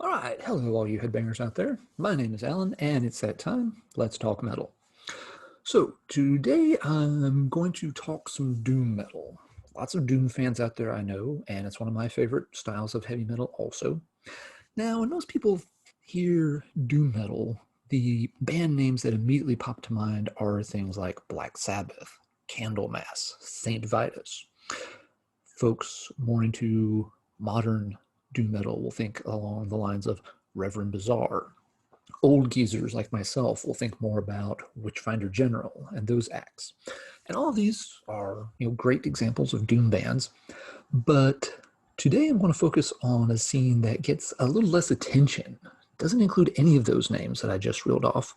All right, hello, all you headbangers out there. My name is Alan, and it's that time. Let's talk metal. So, today I'm going to talk some doom metal. Lots of doom fans out there, I know, and it's one of my favorite styles of heavy metal, also. Now, when most people hear doom metal, the band names that immediately pop to mind are things like Black Sabbath, Candlemass, SAINT VITUS. Folks more into modern doom metal will think along the lines of Reverend Bizarre. Old geezers like myself will think more about Witchfinder General and those acts. And all of these are, great examples of doom bands. But today I'm going to focus on a scene that gets a little less attention. Doesn't include any of those names that I just reeled off.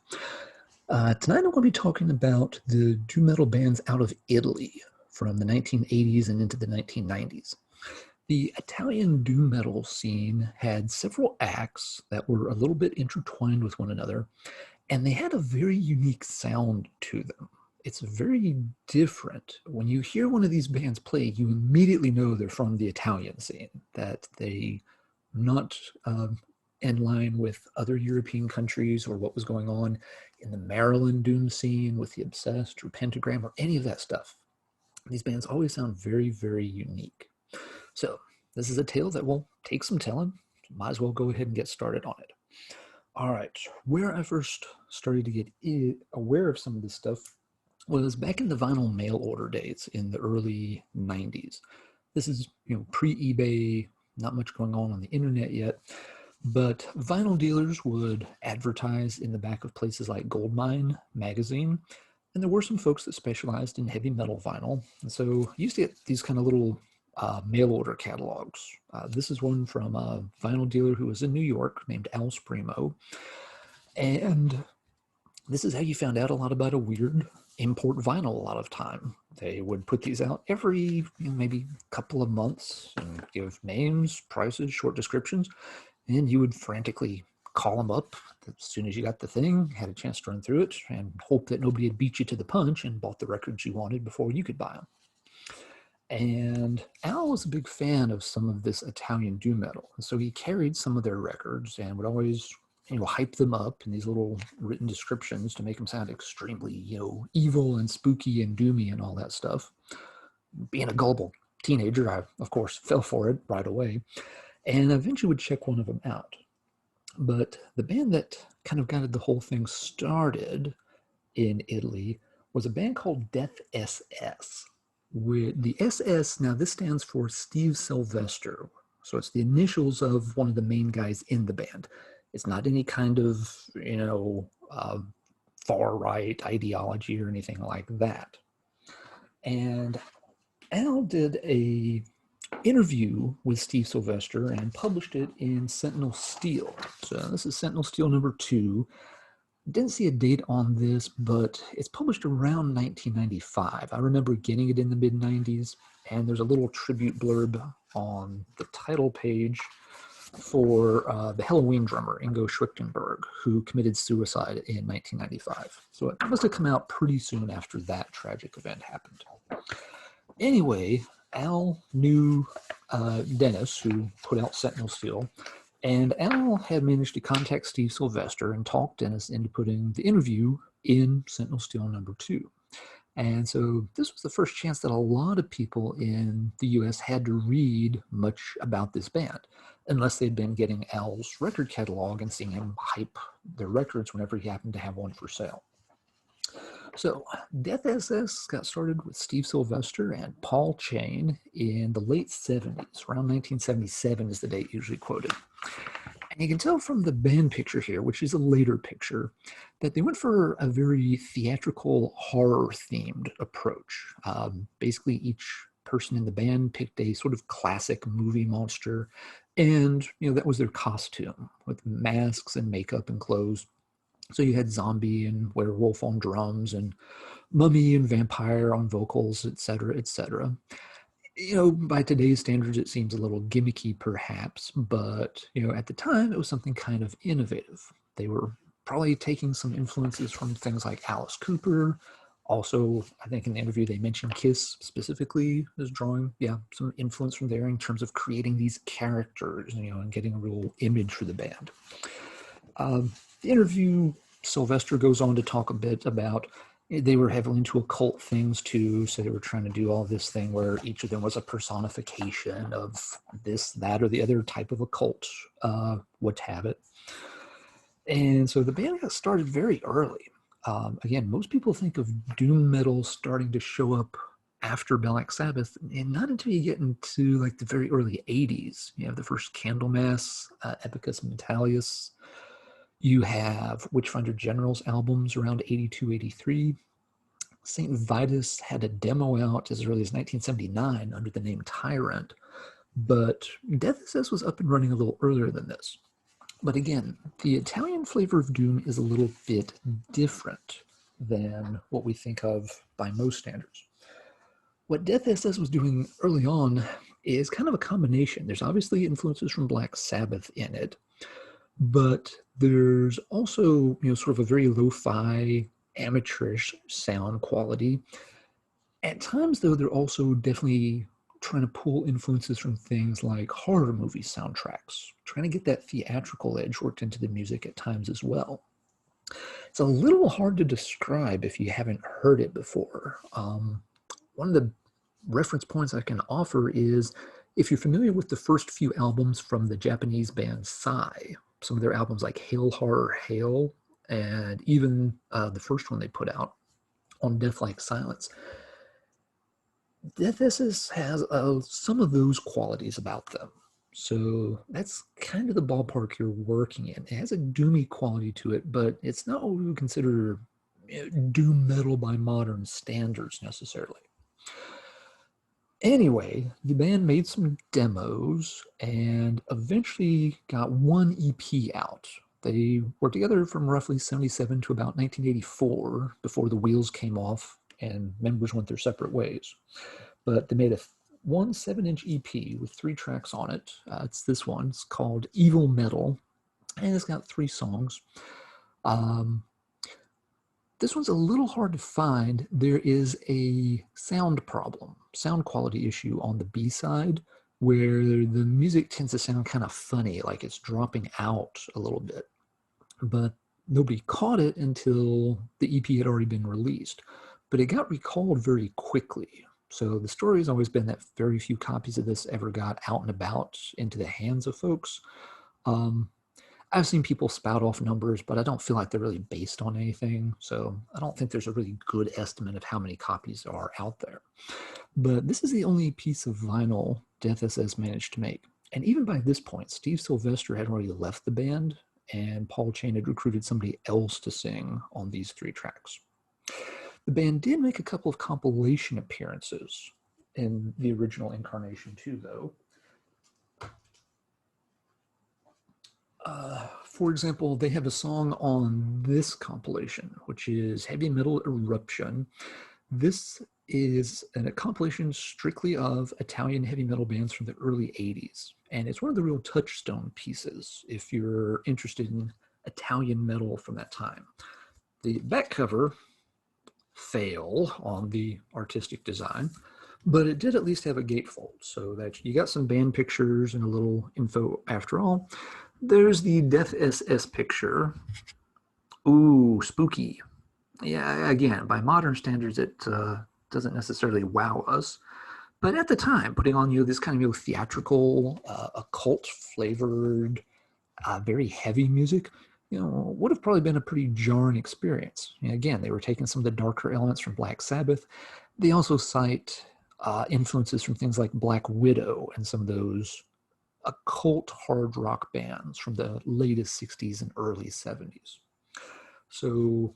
Tonight I'm going to be talking about the doom metal bands out of Italy from the 1980s and into the 1990s. The Italian doom metal scene had several acts that were a little bit intertwined with one another, and they had a very unique sound to them. It's very different. When you hear one of these bands play, you immediately know they're from the Italian scene, that they not in line with other European countries or what was going on in the Maryland doom scene with the Obsessed or Pentagram or any of that stuff. These bands always sound very, very unique. So this is a tale that will take some telling. Might as well go ahead and get started on it. All right, where I first started to get aware of some of this stuff was back in the vinyl mail order days in the early 90s. This is, pre-eBay, not much going on the internet yet, but vinyl dealers would advertise in the back of places like Goldmine magazine, and there were some folks that specialized in heavy metal vinyl. And so you used to get these kind of little mail order catalogs. This is one from a vinyl dealer who was in New York named Al Spremo. And this is how you found out a lot about a weird import vinyl a lot of time. They would put these out every maybe couple of months and give names, prices, short descriptions, and you would frantically call them up as soon as you got the thing, had a chance to run through it, and hope that nobody had beat you to the punch and bought the records you wanted before you could buy them. And Al was a big fan of some of this Italian doom metal. And so he carried some of their records and would always, hype them up in these little written descriptions to make them sound extremely, evil and spooky and doomy and all that stuff. Being a gullible teenager, I, of course, fell for it right away and eventually would check one of them out. But the band that kind of got the whole thing started in Italy was a band called Death SS. With the SS, now this stands for Steve Sylvester. So it's the initials of one of the main guys in the band. It's not any kind of, far-right ideology or anything like that. And Al did a interview with Steve Sylvester and published it in Sentinel Steel. So this is Sentinel Steel number 2. Didn't see a date on this, but it's published around 1995. I remember getting it in the mid-90s, and there's a little tribute blurb on the title page for the Halloween drummer, Ingo Schwichtenberg, who committed suicide in 1995. So it must have come out pretty soon after that tragic event happened. Anyway, Al knew Dennis, who put out Sentinel Steel, and Al had managed to contact Steve Sylvester and talk Dennis into putting the interview in Sentinel Steel number 2. And so this was the first chance that a lot of people in the US had to read much about this band, unless they'd been getting Al's record catalog and seeing him hype their records whenever he happened to have one for sale. So Death SS got started with Steve Sylvester and Paul Chain in the late 70s. Around 1977 is the date usually quoted. And you can tell from the band picture here, which is a later picture, that they went for a very theatrical, horror-themed approach. Basically, each person in the band picked a sort of classic movie monster, and that was their costume, with masks and makeup and clothes. So you had zombie and werewolf on drums and mummy and vampire on vocals, etc., etc. By today's standards, it seems a little gimmicky perhaps, but, at the time, it was something kind of innovative. They were probably taking some influences from things like Alice Cooper, Also, I think in the interview they mentioned Kiss specifically as drawing, some influence from there in terms of creating these characters, and getting a real image for the band. The interview, Sylvester goes on to talk a bit about they were heavily into occult things too, so they were trying to do all this thing where each of them was a personification of this, that, or the other type of occult, what have it. And so the band got started very early. Again, most people think of doom metal starting to show up after Black Sabbath, and not until you get into like the very early 80s. You have the first Candlemass, Epicus Mentalis. You have Witchfinder General's albums around 82, 83. SAINT VITUS had a demo out as early as 1979 under the name Tyrant, but Death SS was up and running a little earlier than this. But again, the Italian flavor of doom is a little bit different than what we think of by most standards. What Death SS was doing early on is kind of a combination. There's obviously influences from Black Sabbath in it, but there's also, sort of a very lo-fi, amateurish sound quality. At times, though, they're also definitely trying to pull influences from things like horror movie soundtracks, trying to get that theatrical edge worked into the music at times as well. It's a little hard to describe if you haven't heard it before. One of the reference points I can offer is if you're familiar with the first few albums from the Japanese band Psy, some of their albums like Hail Horror Hail, and even the first one they put out on Death Like Silence, Death SS has some of those qualities about them. So that's kind of the ballpark you're working in. It has a doomy quality to it, but it's not what we would consider doom metal by modern standards necessarily. Anyway, the band made some demos and eventually got one EP out. They were together from roughly 77 to about 1984 before the wheels came off and members went their separate ways. But they made one 7-inch EP with 3 tracks on it. It's this one. It's called Evil Metal, and it's got 3 songs. This one's a little hard to find. There is a sound problem, sound quality issue on the B-side, where the music tends to sound kind of funny, like it's dropping out a little bit. But nobody caught it until the EP had already been released. But it got recalled very quickly. So the story has always been that very few copies of this ever got out and about into the hands of folks. I've seen people spout off numbers, but I don't feel like they're really based on anything. So I don't think there's a really good estimate of how many copies are out there. But this is the only piece of vinyl Death SS managed to make. And even by this point, Steve Sylvester had already left the band, and Paul Chain had recruited somebody else to sing on these 3 tracks. The band did make a couple of compilation appearances in the original incarnation too, though. For example, they have a song on this compilation, which is Heavy Metal Eruption. This is a compilation strictly of Italian heavy metal bands from the early 80s. And it's one of the real touchstone pieces if you're interested in Italian metal from that time. The back cover fail on the artistic design, but it did at least have a gatefold so that you got some band pictures and a little info after all. There's the Death SS picture. Ooh, spooky. Yeah, again, by modern standards, it doesn't necessarily wow us. But at the time, putting on this kind of theatrical, occult flavored, very heavy music, would have probably been a pretty jarring experience. Again, they were taking some of the darker elements from Black Sabbath. They also cite influences from things like Black Widow and some of those occult hard rock bands from the latest 60s and early 70s. So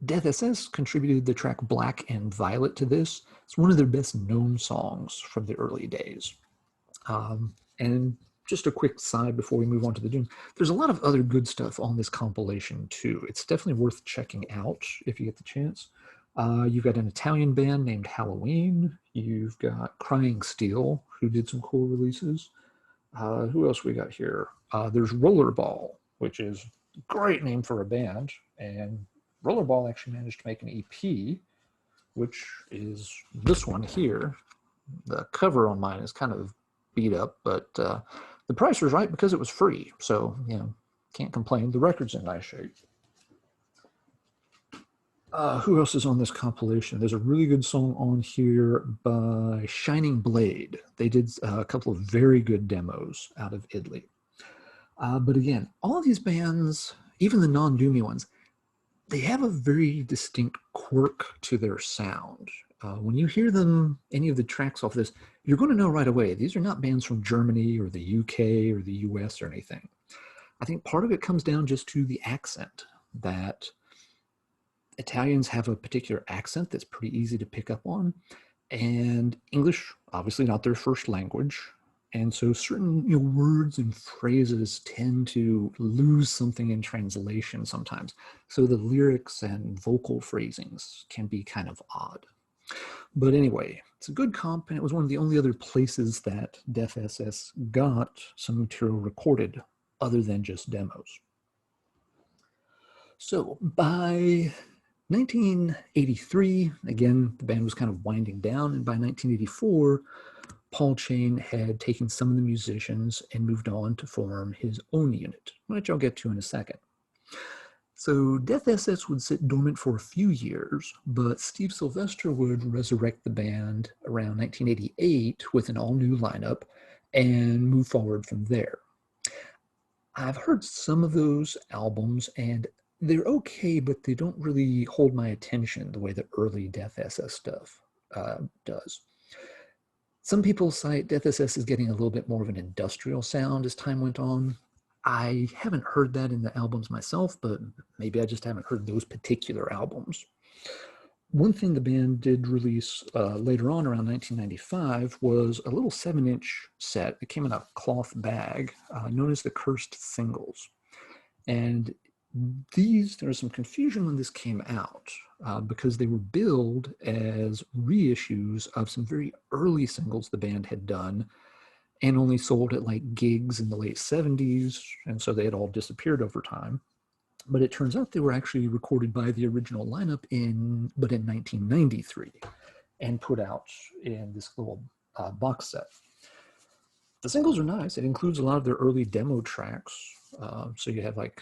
Death SS contributed the track Black and Violet to this. It's one of their best known songs from the early days. And just a quick side before we move on to the doom, there's a lot of other good stuff on this compilation too. It's definitely worth checking out if you get the chance. You've got an Italian band named Halloween. You've got Crying Steel, who did some cool releases. Who else we got here? There's Rollerball, which is a great name for a band, and Rollerball actually managed to make an EP, which is this one here. The cover on mine is kind of beat up, but the price was right because it was free. So, you know, can't complain. The record's in nice shape. Who else is on this compilation? There's a really good song on here by Shining Blade. They did a couple of very good demos out of Italy. But again, all of these bands, even the non-doomy ones, they have a very distinct quirk to their sound. When you hear them, any of the tracks off this, you're going to know right away, these are not bands from Germany or the UK or the US or anything. I think part of it comes down just to the accent, that Italians have a particular accent that's pretty easy to pick up on, and English, obviously not their first language. And so certain words and phrases tend to lose something in translation sometimes. So the lyrics and vocal phrasings can be kind of odd. But anyway, it's a good comp, and it was one of the only other places that Death SS got some material recorded other than just demos. So by 1983, again, the band was kind of winding down, and by 1984, Paul Chain had taken some of the musicians and moved on to form his own unit, which I'll get to in a second. So Death SS would sit dormant for a few years, but Steve Sylvester would resurrect the band around 1988 with an all-new lineup and move forward from there. I've heard some of those albums, and they're okay, but they don't really hold my attention the way the early Death SS stuff does. Some people cite Death SS as getting a little bit more of an industrial sound as time went on. I haven't heard that in the albums myself, but maybe I just haven't heard those particular albums. One thing the band did release later on around 1995 was a little 7-inch set. It came in a cloth bag known as the Cursed Singles. And there was some confusion when this came out because they were billed as reissues of some very early singles the band had done and only sold at like gigs in the late 70s, and so they had all disappeared over time. But it turns out they were actually recorded by the original lineup in 1993 and put out in this little box set. The singles are nice. It includes a lot of their early demo tracks. So you have like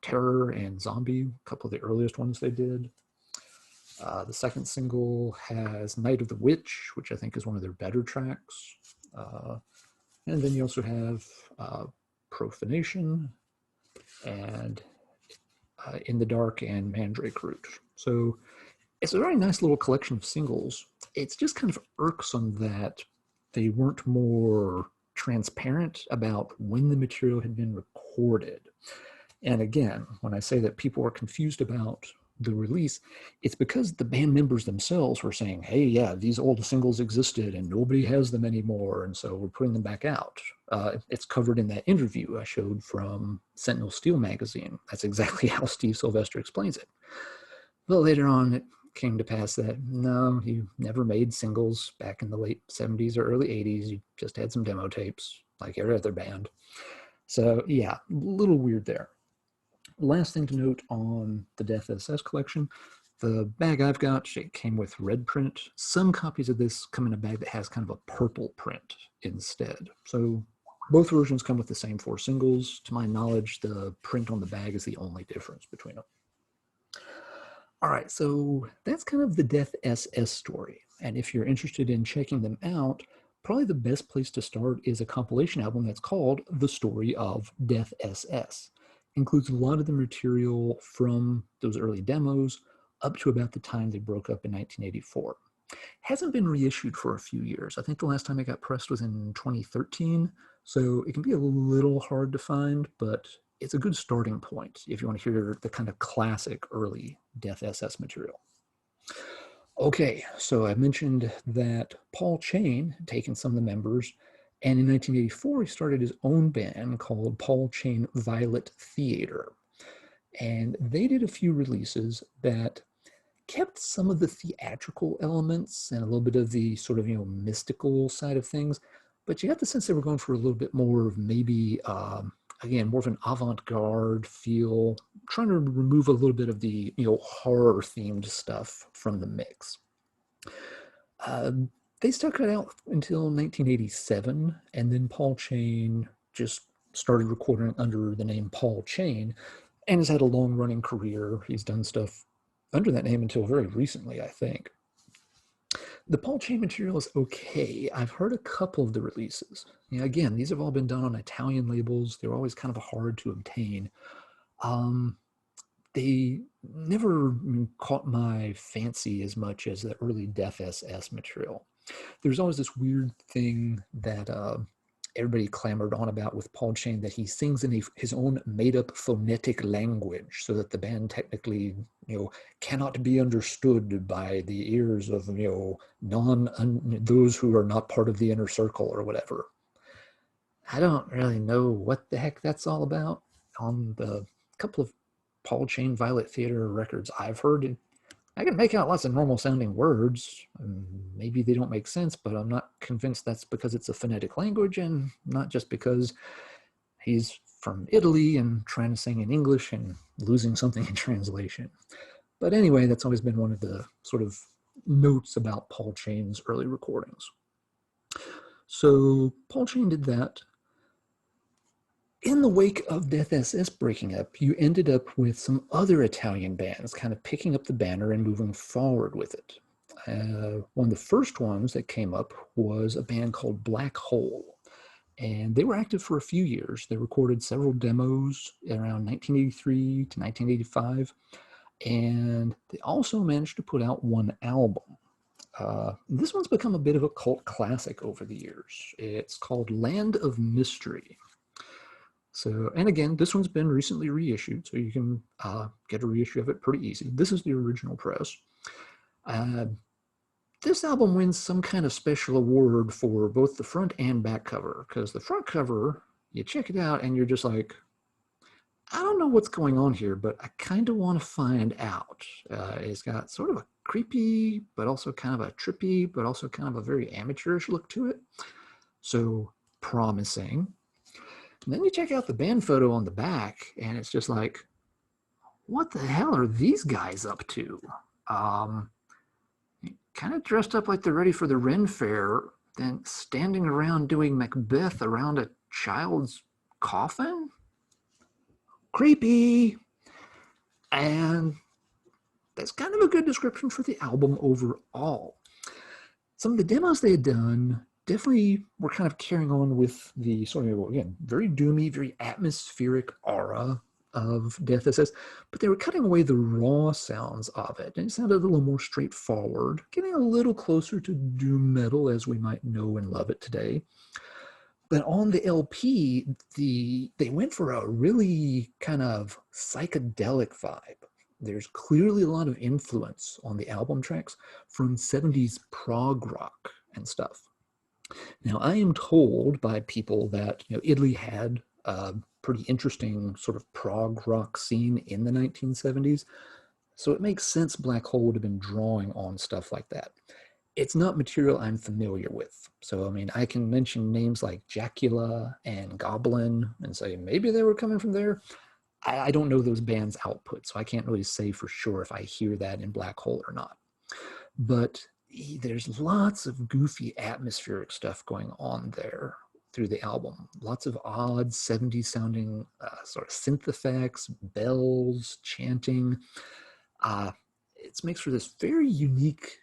Terror and Zombie, a couple of the earliest ones they did. The second single has Night of the Witch, which I think is one of their better tracks. And then you also have Profanation and In the Dark and Mandrake Root. So it's a very nice little collection of singles. It's just kind of irksome that they weren't more transparent about when the material had been recorded. And again, when I say that people are confused about the release, it's because the band members themselves were saying, hey, yeah, these old singles existed and nobody has them anymore, and so we're putting them back out. It's covered in that interview I showed from Sentinel Steel magazine. That's exactly how Steve Sylvester explains it. But later on, it came to pass that, no, he never made singles back in the late 70s or early 80s. He just had some demo tapes, like every other band. So yeah, a little weird there. Last thing to note on the Death SS collection, the bag I've got, it came with red print. Some copies of this come in a bag that has kind of a purple print instead. So both versions come with the same 4 singles. To my knowledge, the print on the bag is the only difference between them. All right, so that's kind of the Death SS story. And if you're interested in checking them out, probably the best place to start is a compilation album that's called The Story of Death SS. Includes a lot of the material from those early demos up to about the time they broke up in 1984. Hasn't been reissued for a few years. I think the last time it got pressed was in 2013, so it can be a little hard to find, but it's a good starting point if you want to hear the kind of classic early Death SS material. Okay, so I mentioned that Paul Chain had taken some of the members, and in 1984, he started his own band called Paul Chain Violet Theater. And they did a few releases that kept some of the theatrical elements and a little bit of the sort of, mystical side of things. But you got the sense they were going for a little bit more of maybe again, more of an avant-garde feel, trying to remove a little bit of the, horror-themed stuff from the mix. They stuck it out until 1987, and then Paul Chain just started recording under the name Paul Chain, and has had a long-running career. He's done stuff under that name until very recently, I think. The Paul Chain material is okay. I've heard a couple of the releases. Again, these have all been done on Italian labels. They're always kind of hard to obtain. They never caught my fancy as much as the early Death SS material. There's always this weird thing that everybody clamored on about with Paul Chain, that he sings in his own made-up phonetic language, so that the band technically, cannot be understood by the ears of, those who are not part of the inner circle or whatever. I don't really know what the heck that's all about. On the couple of Paul Chain Violet Theater records I've heard, I can make out lots of normal sounding words. Maybe they don't make sense, but I'm not convinced that's because it's a phonetic language, and not just because he's from Italy and trying to sing in English and losing something in translation. But anyway, that's always been one of the sort of notes about Paul Chain's early recordings. So Paul Chain did that. In the wake of Death SS breaking up, you ended up with some other Italian bands kind of picking up the banner and moving forward with it. One of the first ones that came up was a band called Black Hole. And they were active for a few years. They recorded several demos around 1983 to 1985. And they also managed to put out one album. This one's become a bit of a cult classic over the years. It's called Land of Mystery. So, and again, this one's been recently reissued, so you can get a reissue of it pretty easy. This is the original press. This album wins some kind of special award for both the front and back cover, because the front cover, you check it out and you're just like, I don't know what's going on here, but I kind of want to find out. It's got sort of a creepy, but also kind of a trippy, but also kind of a very amateurish look to it. So, promising. And then you check out the band photo on the back, and it's just like, what the hell are these guys up to? Kind of dressed up like they're ready for the Ren Fair, then standing around doing Macbeth around a child's coffin? Creepy! And that's kind of a good description for the album overall. Some of the demos they had done definitely were kind of carrying on with the sort of, again, very doomy, very atmospheric aura of Death SS, but they were cutting away the raw sounds of it, and it sounded a little more straightforward, getting a little closer to doom metal as we might know and love it today. But on the LP, they went for a really kind of psychedelic vibe. There's clearly a lot of influence on the album tracks from 70s prog rock and stuff. Now, I am told by people that Italy had a pretty interesting sort of prog rock scene in the 1970s, so it makes sense Black Hole would have been drawing on stuff like that. It's not material I'm familiar with, so I mean, I can mention names like Jacula and Goblin and say maybe they were coming from there. I don't know those bands' output, so I can't really say for sure if I hear that in Black Hole or not. But there's lots of goofy atmospheric stuff going on there through the album. Lots of odd 70s sounding sort of synth effects, bells, chanting. It makes for this very unique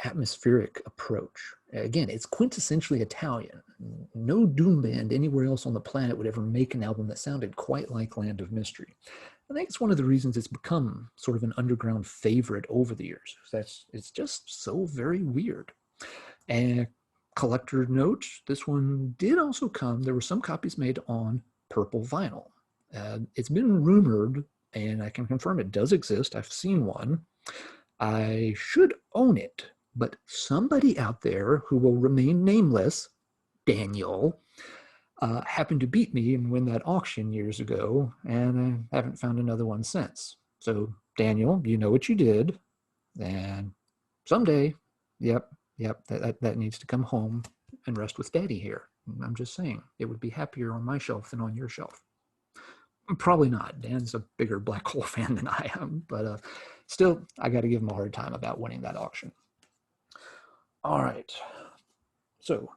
atmospheric approach. Again, it's quintessentially Italian. No doom band anywhere else on the planet would ever make an album that sounded quite like Land of Mystery. I think it's one of the reasons it's become sort of an underground favorite over the years. It's just so very weird. And collector note, this one did also come, there were some copies made on purple vinyl. It's been rumored, and I can confirm it does exist. I've seen one. I should own it, but somebody out there who will remain nameless, Daniel, happened to beat me and win that auction years ago, and I haven't found another one since. So, Daniel, you know what you did, and someday, yep, that needs to come home and rest with Daddy here. I'm just saying, it would be happier on my shelf than on your shelf. Probably not. Dan's a bigger Black Hole fan than I am, but still, I got to give him a hard time about winning that auction. All right. So,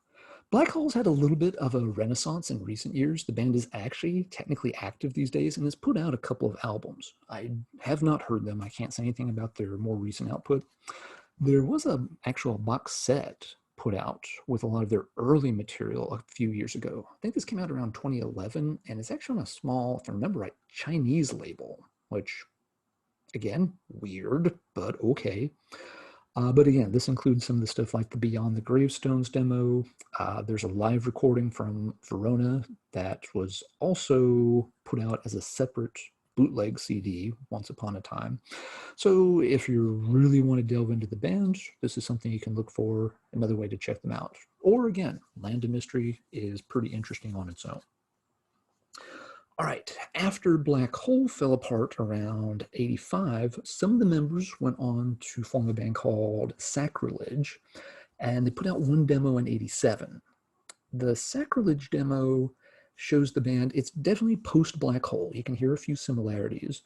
Black Hole's had a little bit of a renaissance in recent years. The band is actually technically active these days and has put out a couple of albums. I have not heard them. I can't say anything about their more recent output. There was an actual box set put out with a lot of their early material a few years ago. I think this came out around 2011, and it's actually on a small, if I remember right, Chinese label, which, again, weird, but okay. But again, this includes some of the stuff like the Beyond the Gravestones demo. There's a live recording from Verona that was also put out as a separate bootleg CD once upon a time. So if you really want to delve into the band, this is something you can look for, another way to check them out. Or again, Land of Mystery is pretty interesting on its own. All right, after Black Hole fell apart around 85, some of the members went on to form a band called Sacrilege, and they put out one demo in 87. The Sacrilege demo shows the band, it's definitely post-Black Hole. You can hear a few similarities,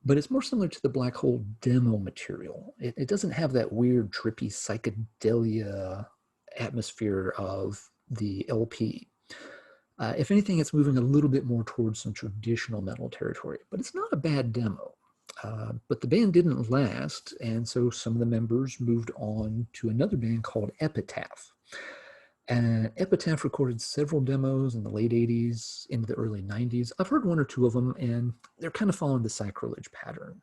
but it's more similar to the Black Hole demo material. It doesn't have that weird, trippy psychedelia atmosphere of the LP. If anything, it's moving a little bit more towards some traditional metal territory, but it's not a bad demo. But the band didn't last, and so some of the members moved on to another band called Epitaph. And Epitaph recorded several demos in the late 80s into the early 90s. I've heard one or two of them, and they're kind of following the Sacrilege pattern.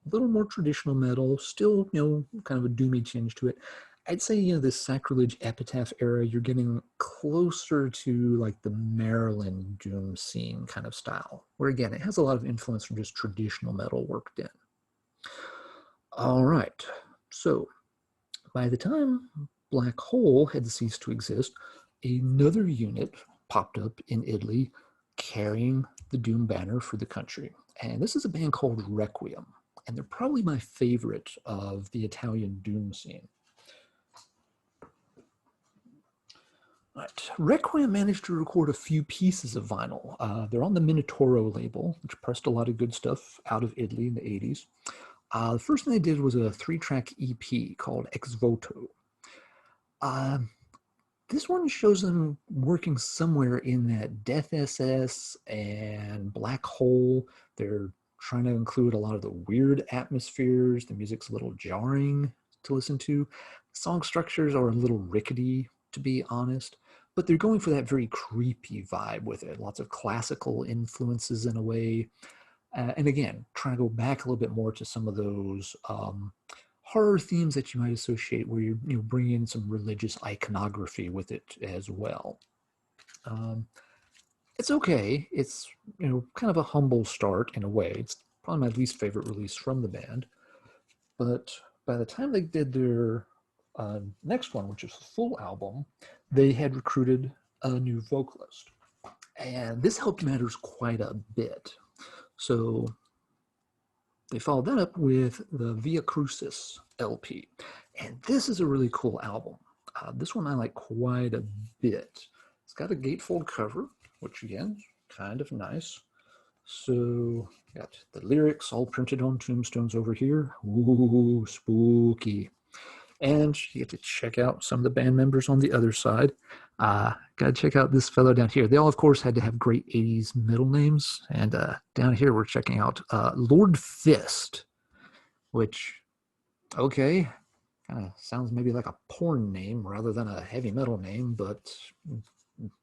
A little more traditional metal, still, kind of a doomy tinge to it. I'd say, this Sacrilege Epitaph era, you're getting closer to like the Maryland doom scene kind of style, where again, it has a lot of influence from just traditional metal worked in. All right, so by the time Black Hole had ceased to exist, another unit popped up in Italy carrying the doom banner for the country. And this is a band called Requiem, and they're probably my favorite of the Italian doom scene. Right. Requiem managed to record a few pieces of vinyl. They're on the Minotauro label, which pressed a lot of good stuff out of Italy in the 80s. The first thing they did was a 3-track EP called Ex Voto. This one shows them working somewhere in that Death SS and Black Hole. They're trying to include a lot of the weird atmospheres. The music's a little jarring to listen to. Song structures are a little rickety, to be honest, but they're going for that very creepy vibe with it. Lots of classical influences in a way. And again, trying to go back a little bit more to some of those horror themes that you might associate where you bring in some religious iconography with it as well. It's okay. It's, kind of a humble start in a way. It's probably my least favorite release from the band. But by the time they did their next one, which is a full album, they had recruited a new vocalist. And this helped matters quite a bit. So they followed that up with the Via Crucis LP. And this is a really cool album. This one I like quite a bit. It's got a gatefold cover, which again, is kind of nice. So got the lyrics all printed on tombstones over here. Ooh, spooky. And you get to check out some of the band members on the other side. Got to check out this fellow down here. They all, of course, had to have great 80s middle names. And down here, we're checking out Lord Fist, which, okay, kind of sounds maybe like a porn name rather than a heavy metal name, but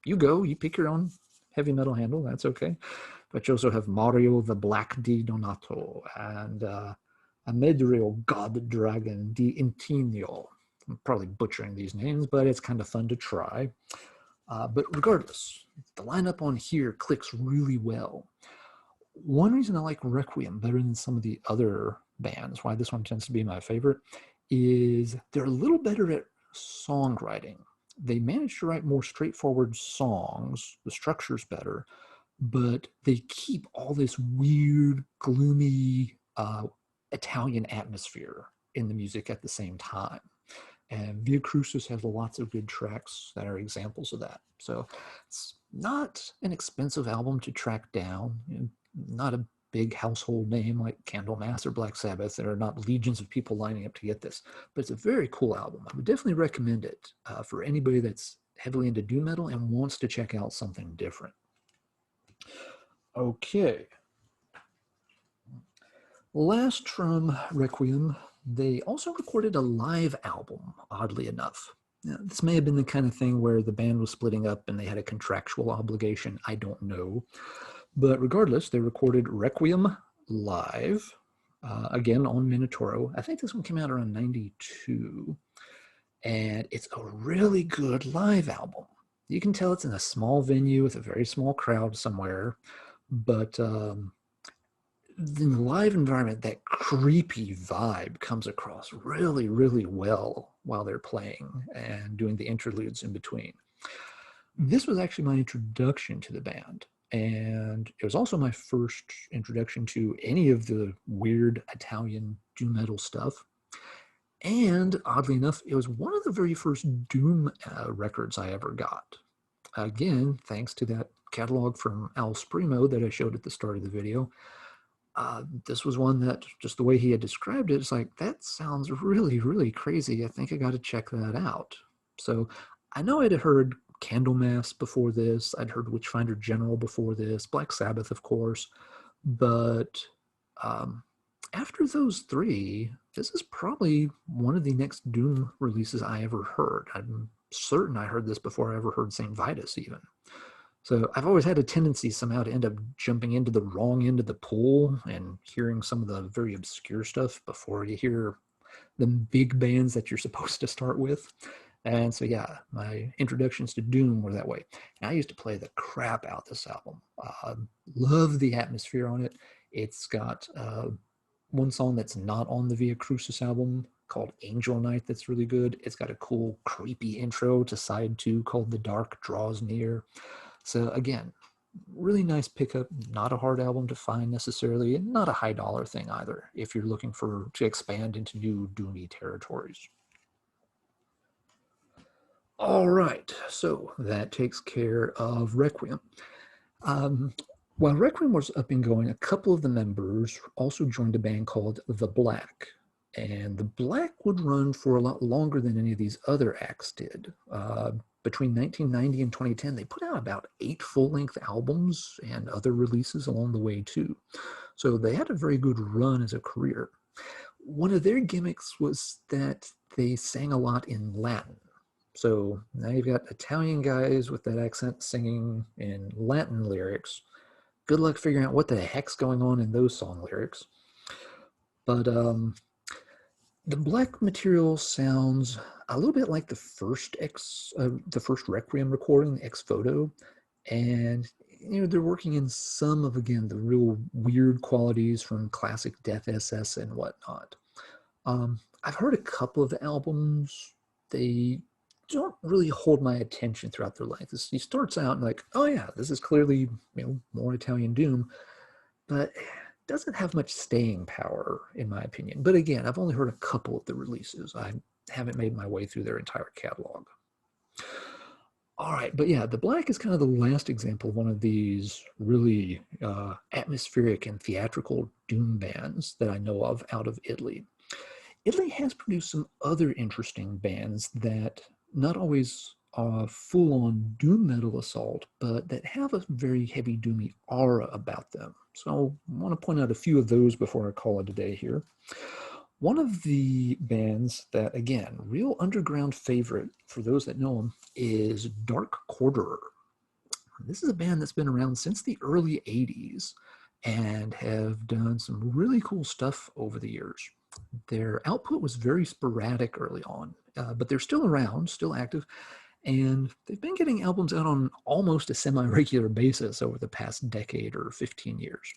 you pick your own heavy metal handle, that's okay. But you also have Mario the Black di Donato and Amedrio God Dragon di Intigno. I'm probably butchering these names, but it's kind of fun to try. But regardless, the lineup on here clicks really well. One reason I like Requiem better than some of the other bands, why this one tends to be my favorite, is they're a little better at songwriting. They manage to write more straightforward songs, the structure's better, but they keep all this weird, gloomy Italian atmosphere in the music at the same time. And Via Crucis has lots of good tracks that are examples of that. So it's not an expensive album to track down. not a big household name like Candlemass or Black Sabbath. There are not legions of people lining up to get this, but it's a very cool album. I would definitely recommend it for anybody that's heavily into doom metal and wants to check out something different. Okay. Last from Requiem, they also recorded a live album, oddly enough. Now, this may have been the kind of thing where the band was splitting up and they had a contractual obligation. I don't know. But regardless, they recorded Requiem live, again on Minotauro. I think this one came out around 92. And it's a really good live album. You can tell it's in a small venue with a very small crowd somewhere. But the live environment, that creepy vibe comes across really, really well while they're playing and doing the interludes in between. This was actually my introduction to the band, and it was also my first introduction to any of the weird Italian doom metal stuff. And oddly enough, it was one of the very first doom records I ever got. Again, thanks to that catalog from Al Sprimo that I showed at the start of the video. This was one that, just the way he had described it, it's like, that sounds really, really crazy. I think I got to check that out. So I know I'd heard Candlemass before this. I'd heard Witchfinder General before this, Black Sabbath, of course. But after those three, this is probably one of the next Doom releases I ever heard. I'm certain I heard this before I ever heard St. Vitus even. So I've always had a tendency somehow to end up jumping into the wrong end of the pool and hearing some of the very obscure stuff before you hear the big bands that you're supposed to start with. And so, yeah, my introductions to Doom were that way. And I used to play the crap out this album. Love the atmosphere on it. It's got one song that's not on the Via Crucis album called Angel Night that's really good. It's got a cool, creepy intro to side 2 called The Dark Draws Near. So again, really nice pickup, not a hard album to find necessarily, and not a high dollar thing either if you're looking to expand into new doomy territories. All right, so that takes care of Requiem. While Requiem was up and going, a couple of the members also joined a band called The Black. And The Black would run for a lot longer than any of these other acts did. Between 1990 and 2010, they put out about 8 full-length albums and other releases along the way too. So they had a very good run as a career. One of their gimmicks was that they sang a lot in Latin. So now you've got Italian guys with that accent singing in Latin lyrics. Good luck figuring out what the heck's going on in those song lyrics. But the Black material sounds a little bit like the first Requiem recording, the Ex Photo, and they're working in some of, again, the real weird qualities from classic Death SS and whatnot. I've heard a couple of the albums. They don't really hold my attention throughout their length. He starts out like, oh yeah, this is clearly more Italian doom, but doesn't have much staying power in my opinion. But again, I've only heard a couple of the releases. I haven't made my way through their entire catalog. All right, but yeah, The Black is kind of the last example of one of these really atmospheric and theatrical doom bands that I know of out of Italy. Italy has produced some other interesting bands that not always are full-on doom metal assault, but that have a very heavy doomy aura about them. So I want to point out a few of those before I call it a day here. One of the bands that, again, real underground favorite for those that know them is Dark Quarterer. This is a band that's been around since the early 80s and have done some really cool stuff over the years. Their output was very sporadic early on, but they're still around, still active, and they've been getting albums out on almost a semi-regular basis over the past decade or 15 years.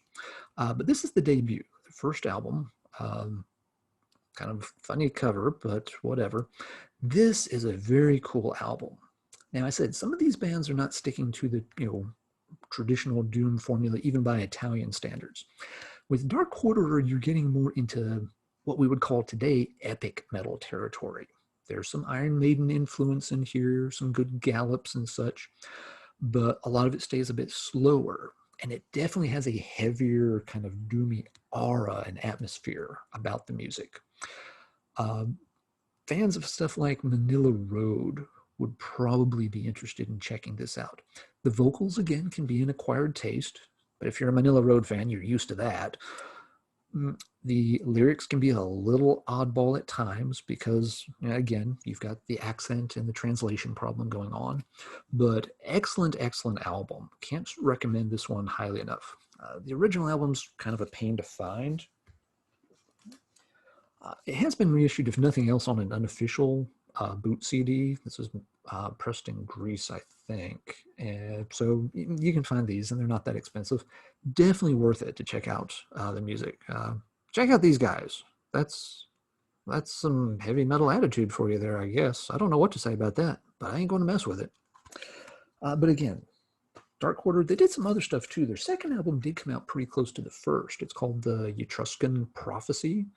But this is the debut, the first album. Kind of funny cover, but whatever. This is a very cool album. Now, I said some of these bands are not sticking to the traditional doom formula, even by Italian standards. With Dark Quarterer, you're getting more into what we would call today epic metal territory. There's some Iron Maiden influence in here, some good gallops and such, but a lot of it stays a bit slower. and it definitely has a heavier kind of doomy aura and atmosphere about the music. Um, Fans of stuff like Manila Road would probably be interested in checking this out. The vocals, again, can be an acquired taste, but if you're a Manila Road fan, you're used to that. The lyrics can be a little oddball at times because, again, you've got the accent and the translation problem going on. But excellent, excellent album. Can't recommend this one highly enough. The original album's kind of a pain to find. It has been reissued, if nothing else, on an unofficial boot CD. This was pressed in Greece, I think. And so you can find these, and they're not that expensive. Definitely worth it to check out the music. Check out these guys. That's some heavy metal attitude for you there, I guess. I don't know what to say about that, but I ain't going to mess with it. But again, Dark Quarter, they did some other stuff too. Their second album did come out pretty close to the first. It's called the Etruscan Prophecy.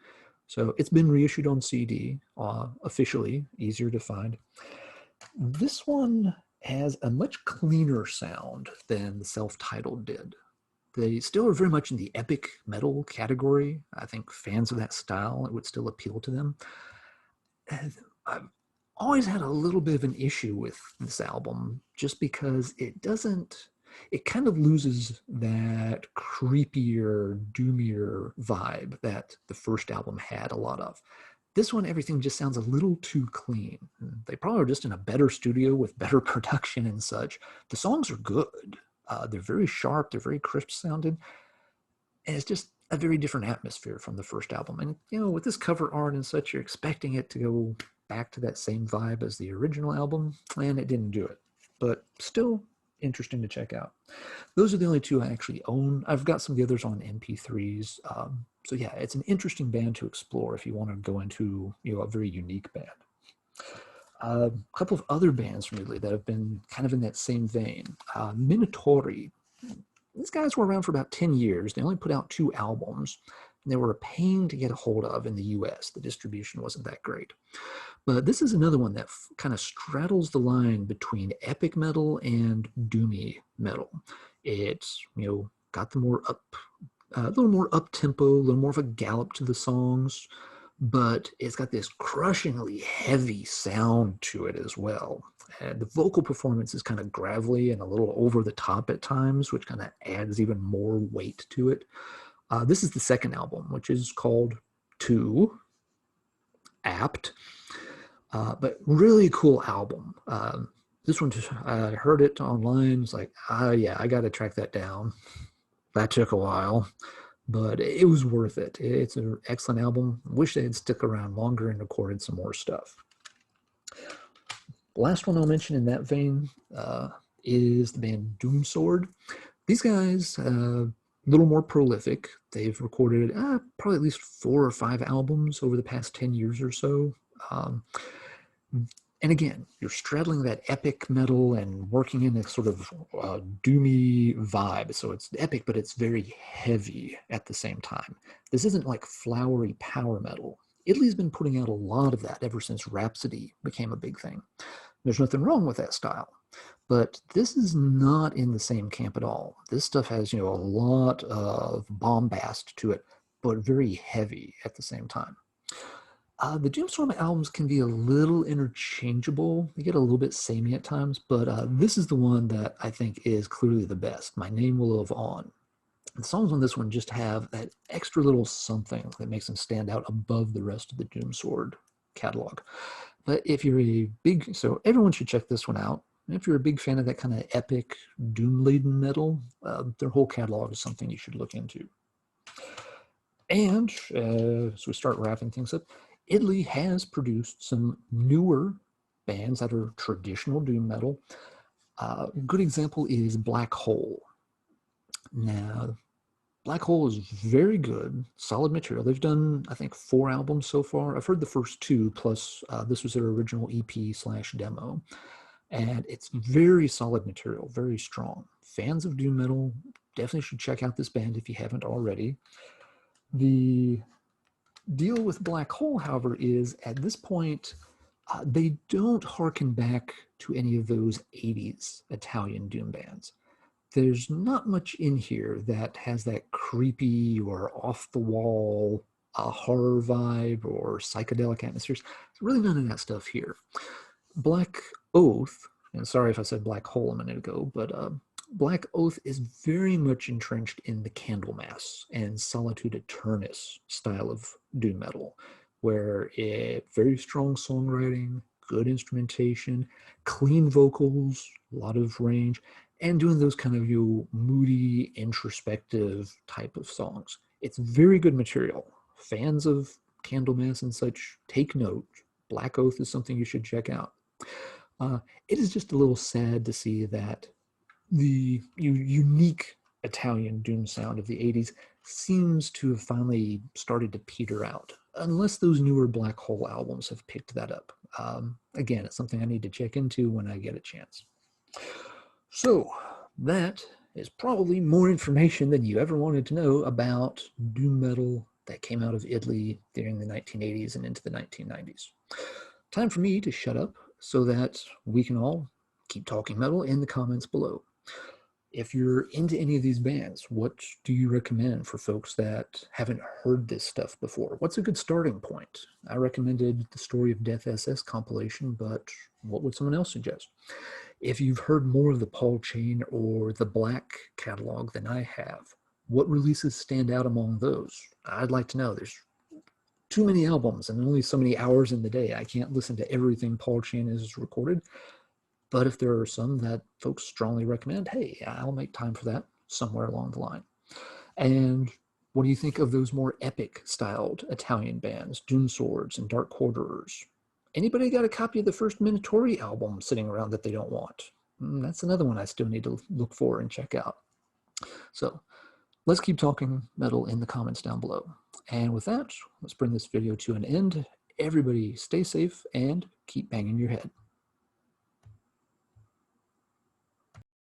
So it's been reissued on CD, officially, easier to find. This one has a much cleaner sound than the self-titled did. They still are very much in the epic metal category. I think fans of that style, it would still appeal to them. I've always had a little bit of an issue with this album just because it kind of loses that creepier, doomier vibe that the first album had a lot of. This one, everything just sounds a little too clean. They probably are just in a better studio with better production and such. The songs are good. They're very sharp. They're very crisp sounding. And it's just a very different atmosphere from the first album. And, with this cover art and such, you're expecting it to go back to that same vibe as the original album, and it didn't do it. But still interesting to check out. Those are the only two I actually own. I've got some of the others on MP3s. So yeah, it's an interesting band to explore if you want to go into a very unique band. A couple of other bands from Italy that have been kind of in that same vein. Minotauri. These guys were around for about 10 years. They only put out 2 albums. And they were a pain to get a hold of in the US. The distribution wasn't that great. But this is another one that kind of straddles the line between epic metal and doomy metal. It's, got the more a little more up-tempo, a little more of a gallop to the songs, but it's got this crushingly heavy sound to it as well. And the vocal performance is kind of gravelly and a little over the top at times, which kind of adds even more weight to it. This is the second album, which is called 2, apt, but really cool album. This one, I heard it online. It's like, yeah, I got to track that down. That took a while, but it was worth it. It's an excellent album. Wish they had stuck around longer and recorded some more stuff. The last one I'll mention in that vein is the band Doomsword. These guys, a little more prolific. They've recorded probably at least 4 or 5 albums over the past 10 years or so. And again, you're straddling that epic metal and working in a sort of doomy vibe. So it's epic, but it's very heavy at the same time. This isn't like flowery power metal. Italy's been putting out a lot of that ever since Rhapsody became a big thing. There's nothing wrong with that style. But this is not in the same camp at all. This stuff has, a lot of bombast to it, but very heavy at the same time. The Doomstorm albums can be a little interchangeable. They get a little bit samey at times, but this is the one that I think is clearly the best. My Name Will Live On. The songs on this one just have that extra little something that makes them stand out above the rest of the Doomsword catalog. But if you're so everyone should check this one out. If you're a big fan of that kind of epic, doom-laden metal, their whole catalog is something you should look into. And so we start wrapping things up. Italy has produced some newer bands that are traditional doom metal. A good example is Black Hole. Now, Black Hole is very good, solid material. They've done, I think, 4 albums so far. I've heard the first 2, plus this was their original EP/demo. And it's very solid material, very strong. Fans of doom metal definitely should check out this band if you haven't already. The deal with Black Hole, however, is at this point, they don't harken back to any of those 80s Italian doom bands. there's not much in here that has that creepy or off-the-wall horror vibe or psychedelic atmospheres. There's really none of that stuff here. Black Oath, and sorry if I said Black Hole a minute ago, but Black Oath is very much entrenched in the Candlemass and Solitude Aeternus style of doom metal, where it very strong songwriting, good instrumentation, clean vocals, a lot of range, and doing those kind of moody, introspective type of songs. It's very good material. Fans of Candlemass and such, take note. Black Oath is something you should check out. It is just a little sad to see that the unique Italian doom sound of the 80s seems to have finally started to peter out, unless those newer Black Hole albums have picked that up. Again, it's something I need to check into when I get a chance. So that is probably more information than you ever wanted to know about doom metal that came out of Italy during the 1980s and into the 1990s. Time for me to shut up so that we can all keep talking metal in the comments below. If you're into any of these bands, what do you recommend for folks that haven't heard this stuff before? What's a good starting point? I recommended the Story of Death SS compilation, but what would someone else suggest? If you've heard more of the Paul Chain or the Black catalog than I have, what releases stand out among those? I'd like to know. There's too many albums and only so many hours in the day. I can't listen to everything Paul Chain has recorded. But if there are some that folks strongly recommend, hey, I'll make time for that somewhere along the line. And what do you think of those more epic styled Italian bands, Doom Swords and Dark Quarterers? Anybody got a copy of the first Minotauri album sitting around that they don't want? That's another one I still need to look for and check out. So let's keep talking metal in the comments down below. And with that, let's bring this video to an end. Everybody stay safe and keep banging your head.